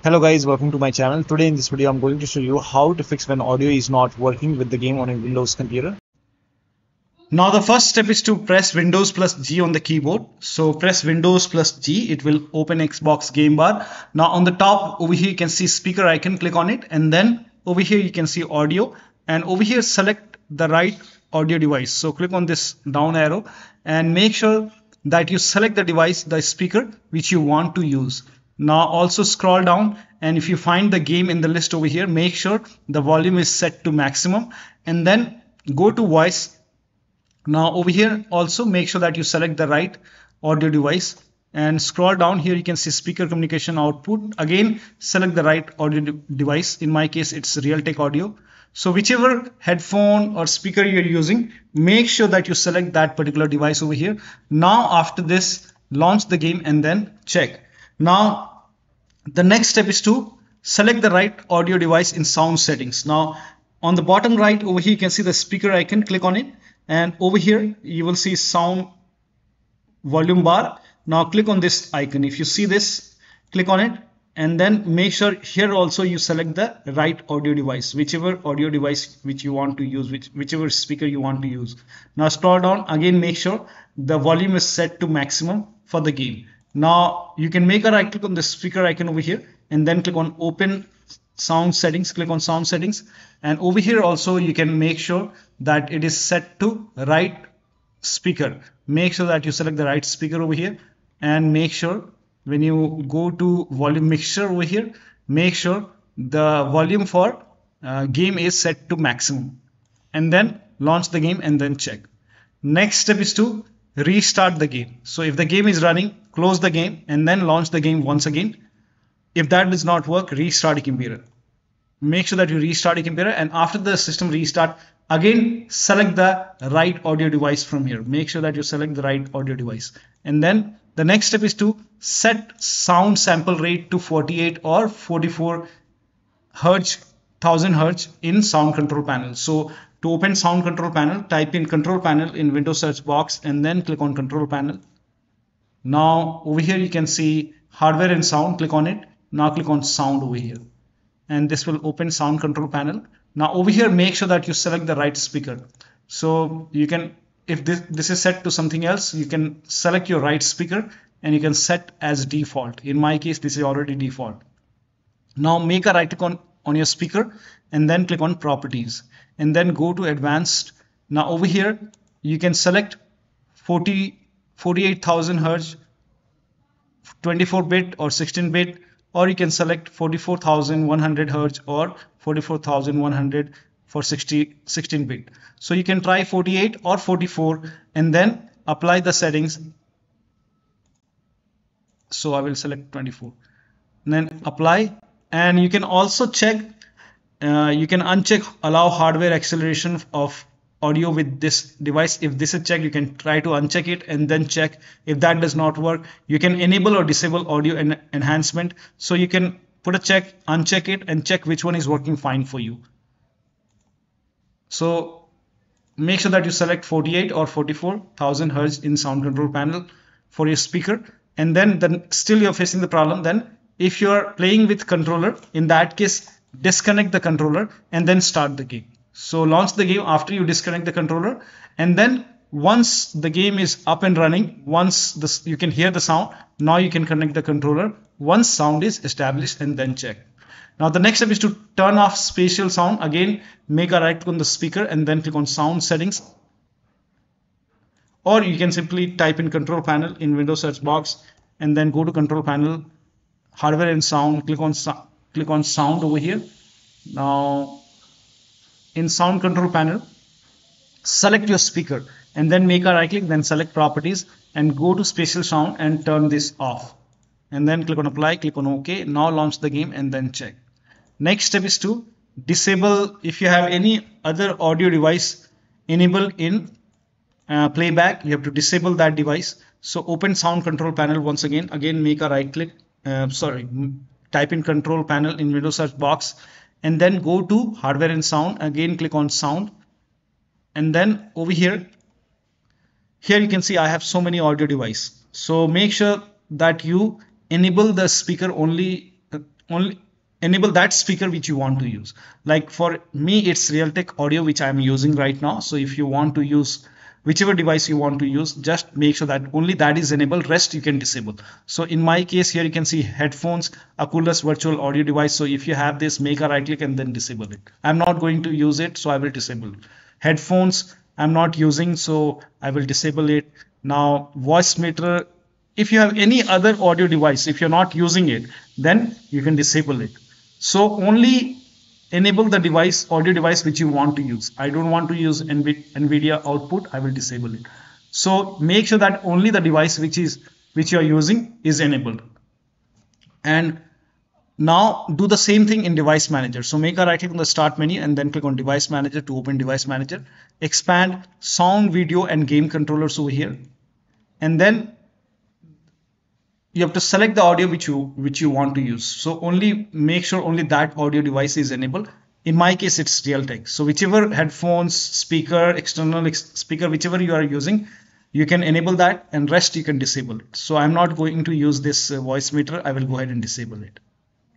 Hello guys, welcome to my channel. Today in this video I'm going to show you how to fix when audio is not working with the game on a Windows computer. Now the first step is to press Windows plus G on the keyboard. So press Windows plus G, it will open Xbox game bar. Now on the top over here you can see speaker icon, click on it, and then over here you can see audio, and over here select the right audio device. So click on this down arrow and make sure that you select the device, the speaker which you want to use. Now also scroll down, and if you find the game in the list over here, make sure the volume is set to maximum, and then go to voice. Now over here also make sure that you select the right audio device and scroll down. Here you can see speaker communication output. Again select the right audio device. In my case it's Realtek audio. So whichever headphone or speaker you're using, make sure that you select that particular device over here. Now after this, launch the game and then check. Now the next step is to select the right audio device in sound settings. Now on the bottom right over here you can see the speaker icon, click on it, and over here you will see sound volume bar. Now click on this icon. If you see this, click on it, and then make sure here also you select the right audio device, whichever audio device which you want to use, whichever speaker you want to use. Now scroll down, again make sure the volume is set to maximum for the game. Now you can make a right click on the speaker icon over here and then click on open sound settings, click on sound settings, and over here also you can make sure that it is set to right speaker. Make sure that you select the right speaker over here, and make sure when you go to volume mixture over here, make sure the volume for game is set to maximum, and then launch the game and then check. Next step is to restart the game. So if the game is running, close the game and then launch the game once again. If that does not work, restart your computer. Make sure that you restart your computer, and after the system restart, again select the right audio device from here. Make sure that you select the right audio device, and then the next step is to set sound sample rate to 48 or 44 hertz, 1000 hertz in sound control panel. So to open sound control panel, type in control panel in Windows search box and then click on control panel. Now over here you can see hardware and sound, click on it. Now click on sound over here, and this will open sound control panel. Now over here make sure that you select the right speaker. So you can, if this is set to something else, you can select your right speaker and you can set as default. In my case this is already default. Now make a right click on your speaker and then click on properties and then go to advanced. Now over here you can select 48,000 hertz, 24-bit or 16-bit, or you can select 44,100 hertz or 44,100 for 16-bit. So you can try 48 or 44 and then apply the settings. So I will select 24 and then apply, and you can also check, you can uncheck allow hardware acceleration of audio with this device. If this is checked, you can try to uncheck it and then check. If that does not work, you can enable or disable audio enhancement. So you can put a check, uncheck it, and check which one is working fine for you. So make sure that you select 48 or 44,000 hertz in sound control panel for your speaker, and then still you're facing the problem. Then if you're playing with controller, in that case disconnect the controller and then start the game. So launch the game after you disconnect the controller, and then once the game is up and running, once you can hear the sound, now you can connect the controller once sound is established and then check. Now the next step is to turn off spatial sound. Again make a right click on the speaker and then click on sound settings, or you can simply type in control panel in Windows search box and then go to control panel, hardware and sound, click on sound over here. Now in sound control panel, select your speaker and then make a right click, then select properties and go to spatial sound and turn this off, and then click on apply, click on OK. Now launch the game and then check. Next step is to disable, if you have any other audio device enabled in playback, you have to disable that device. So open sound control panel once again, make a right click, type in control panel in Windows search box and then go to hardware and sound, again click on sound, and then over here you can see I have so many audio device. So make sure that you enable the speaker only only enable that speaker which you want to use. Like for me, it's Realtek audio which I'm using right now. So if you want to use whichever device you want to use, just make sure that only that is enabled, rest you can disable. So in my case here, you can see headphones, Oculus virtual audio device. So if you have this, make a right click and then disable it. I'm not going to use it, so I will disable it. Headphones I'm not using, so I will disable it. Now voicemeeter, if you have any other audio device, if you're not using it, then you can disable it. So only enable the device, audio device which you want to use. I don't want to use NVIDIA output, I will disable it. So make sure that only the device which you are using is enabled. And now do the same thing in device manager. So make a right click on the start menu and then click on device manager to open device manager. Expand sound, video and game controllers over here. And then you have to select the audio which you want to use. So only make sure only that audio device is enabled. In my case, it's Realtek. So whichever headphones, speaker, external speaker, whichever you are using, you can enable that, and rest you can disable it. So I'm not going to use this voice meter. I will go ahead and disable it.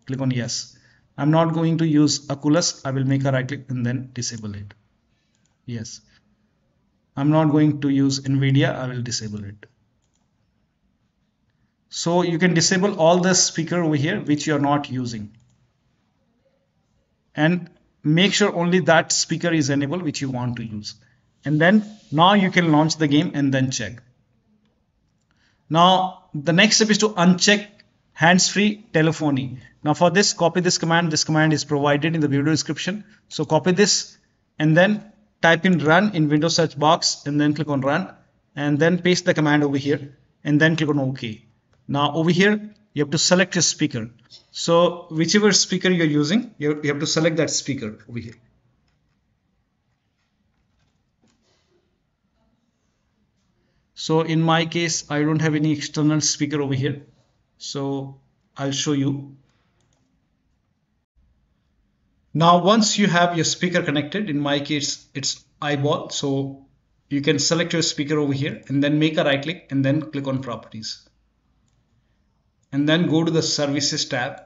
Click on yes. I'm not going to use Oculus. I will make a right click and then disable it. Yes. I'm not going to use NVIDIA. I will disable it. So you can disable all the speaker over here which you are not using, and make sure only that speaker is enabled which you want to use. And then now you can launch the game and then check. Now the next step is to uncheck hands-free telephony. Now for this, copy this command. This command is provided in the video description. So copy this and then type in run in Windows search box and then click on run, and then paste the command over here and then click on OK. Now over here, you have to select your speaker. So whichever speaker you're using, you have to select that speaker over here. So in my case, I don't have any external speaker over here. So I'll show you. Now once you have your speaker connected, in my case, it's eyeball. So you can select your speaker over here and then make a right click and then click on properties. And then go to the services tab.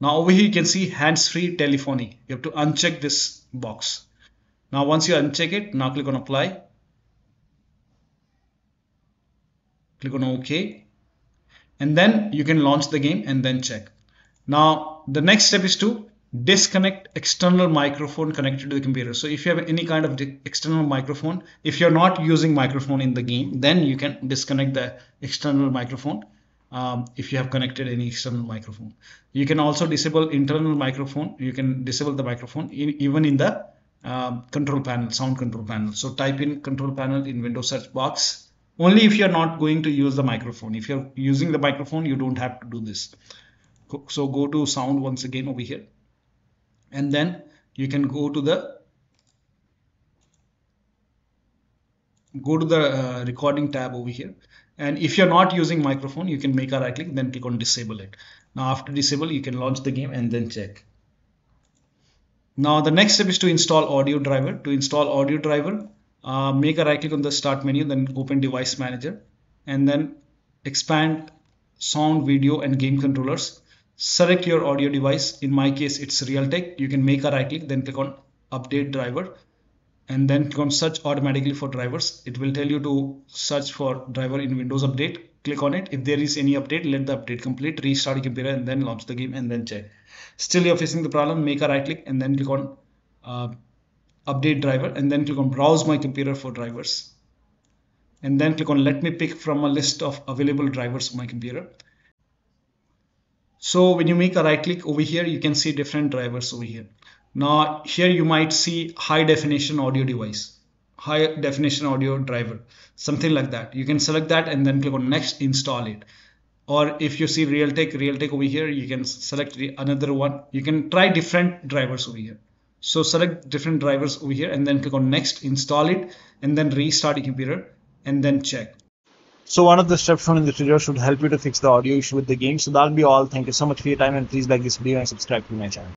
Now over here you can see hands-free telephony. You have to uncheck this box. Now once you uncheck it, now click on apply. Click on OK. And then you can launch the game and then check. Now the next step is to disconnect external microphone connected to the computer. So if you have any kind of external microphone, if you're not using microphone in the game, then you can disconnect the external microphone. If you have connected any external microphone, you can also disable internal microphone. You can disable the microphone even in the control panel, sound control panel. So type in control panel in Windows search box. Only if you're not going to use the microphone. If you're using the microphone, you don't have to do this. So go to sound once again over here. And then you can go to the recording tab over here. And if you're not using microphone, you can make a right click, then click on disable it. Now after disable, you can launch the game and then check. Now the next step is to install audio driver. To install audio driver, make a right click on the start menu, then open device manager and then expand sound, video and game controllers. Select your audio device. In my case, it's Realtek. You can make a right click, then click on update driver and then click on search automatically for drivers. It will tell you to search for driver in Windows Update. Click on it. If there is any update, let the update complete, restart your computer and then launch the game and then check. Still you're facing the problem, make a right click and then click on update driver and then click on browse my computer for drivers. And then click on let me pick from a list of available drivers on my computer. So when you make a right click over here, you can see different drivers over here. Now here you might see high definition audio device, high definition audio driver, something like that. You can select that and then click on next, install it. Or if you see Realtek over here, you can select another one. You can try different drivers over here. So select different drivers over here and then click on next, install it and then restart your computer and then check. So one of the steps shown in this video should help you to fix the audio issue with the game. So that'll be all. Thank you so much for your time and please like this video and subscribe to my channel.